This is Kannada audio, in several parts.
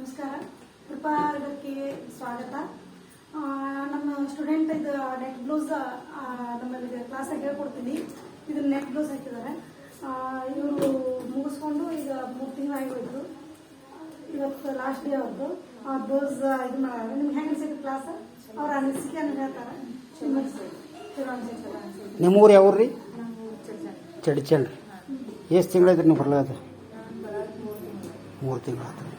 ನಮಸ್ಕಾರ. ಕೃಪಾರ್ಗಕ್ಕೆ ಸ್ವಾಗತ. ನಮ್ಮ ಸ್ಟೂಡೆಂಟ್ ಇದು ನೆಕ್ ಬ್ಲೌಸ್ ನಮ್ಮಲ್ಲಿ ಕ್ಲಾಸಾಗಿ ಹೇಳ್ಕೊಡ್ತೀನಿ. ಇದನ್ನ ನೆಕ್ ಬ್ಲೌಸ್ ಹಾಕಿದ್ದಾರೆ. ಇವರು ಮುಗಿಸ್ಕೊಂಡು ಈಗ 3 ತಿಂಗಳು ಆಗಿರೋದು. ಇವತ್ತು ಲಾಸ್ಟ್ ಡೇ ಅವ್ರದ್ದು. ಬ್ಲೌಸ್ ಇದು ಮಾಡೋದು. ನಿಮ್ಗೆ ಹೆಂಗೆ ಅನ್ಸಿತ್ತು ಕ್ಲಾಸ್? ಅವ್ರ ಅನಿಸಿಕೆಯನ್ನು ಹೇಳ್ತಾರೆ. ನಿಮ್ಮೂರು ಯಾವ್ರಿ? ಚಡ್ಚಂಡ್. ಎಷ್ಟು ತಿಂಗಳೈತ್ರಿ ನೀವು ಬರ್ಲಾದ? 3 ತಿಂಗಳು ಆಯ್ತು.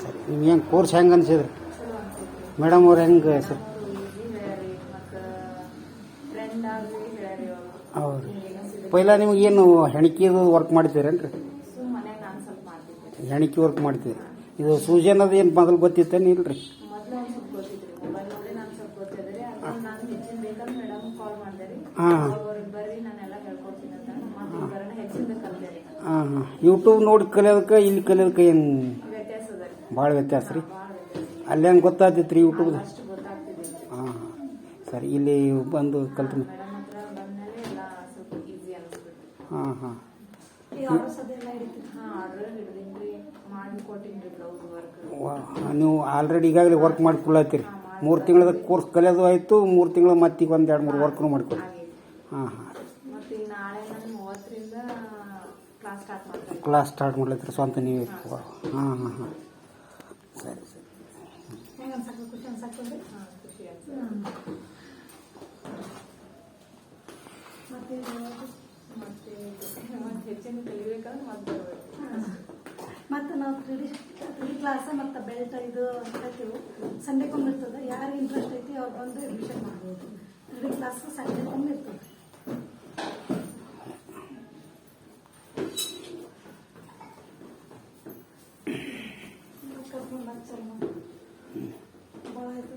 ಸರಿ, ನಿಮ್ಗೆ ಹೆಂಗೆ ಕೋರ್ಸ್ ಹೆಂಗೆ ಅನ್ಸಿದ್ರಿ? ಮೇಡಮ್ ಅವ್ರು ಹೆಂಗೆ ಸರ್? ಹೌದು. ಪೈಲ ನಿಮಗೇನು ಹೆಣಿಕೆದು ವರ್ಕ್ ಮಾಡ್ತೀರೇನ್ರಿ? ಹೆಣಿಕೆ ವರ್ಕ್ ಮಾಡ್ತೀರಿ. ಇದು ಸೂಜಿ ಅನ್ನೋದು ಏನು ಮೊದಲು ಗೊತ್ತಿತ್ತೇನು? ಇಲ್ರಿ. ಹಾಂ ಹಾಂ ಹಾಂ. ಯೂಟ್ಯೂಬ್ ನೋಡಿ ಕಲಿಯೋದಕ್ಕೆ ಇಲ್ಲಿ ಕಲಿಯೋದಕ್ಕೆ ಏನು ಭಾಳ ವ್ಯತ್ಯಾಸ ರೀ? ಅಲ್ಲಿ ಹೆಂಗೆ ಗೊತ್ತಾಗ್ತೈತೆ ರೀ ಯೂಟ್ಯೂಬ್ದು? ಹಾಂ ಹಾಂ. ಸರಿ, ಇಲ್ಲಿ ಬಂದು ಕಲ್ತು. ಹಾಂ ಹಾಂ. ನೀವು ಆಲ್ರೆಡಿ ಈಗಾಗಲೇ ವರ್ಕ್ ಮಾಡ್ಕೊಳತ್ತೀರಿ. 3 ತಿಂಗಳದ ಕೋರ್ಸ್ ಕಲಿಯೋದು ಆಯಿತು. 3 ತಿಂಗಳು ಮತ್ತೀಗ ಒಂದು 2-3 ವರ್ಕ್ನು ಮಾಡ್ಕೊಡಿ. ಹಾಂ ಹಾಂ. ಕ್ಲಾಸ್ ಸ್ಟಾರ್ಟ್ ಮಾಡ್ಲತ್ತೀರಿ ಸ್ವಂತ ನೀವೇ? ಹಾಂ ಹಾಂ ಹಾಂ. ಸರಿ ಸರಿ. ಮತ್ತು ನಾವು 3D ಕ್ಲಾಸ್ ಮತ್ತು ಬೆಲ್ಟ್ ಇದು ಹೇಳ್ತೀವಿ. ಸಂಡೇಗೊಮ್ಮೆ ಇರ್ತದೆ. ಯಾರಿಗೆ ಇಂಟ್ರೆಸ್ಟ್ ಐತಿ ಅವ್ರು ಬಂದು ಅಡ್ಮಿಷನ್ ಮಾಡ್ಬೋದು. 3D ಕ್ಲಾಸ್ ಸಂಡೇಗೊಮ್ಮೆ ಇರ್ತದೆ. ಭಾಳ ಆಯ್ತು.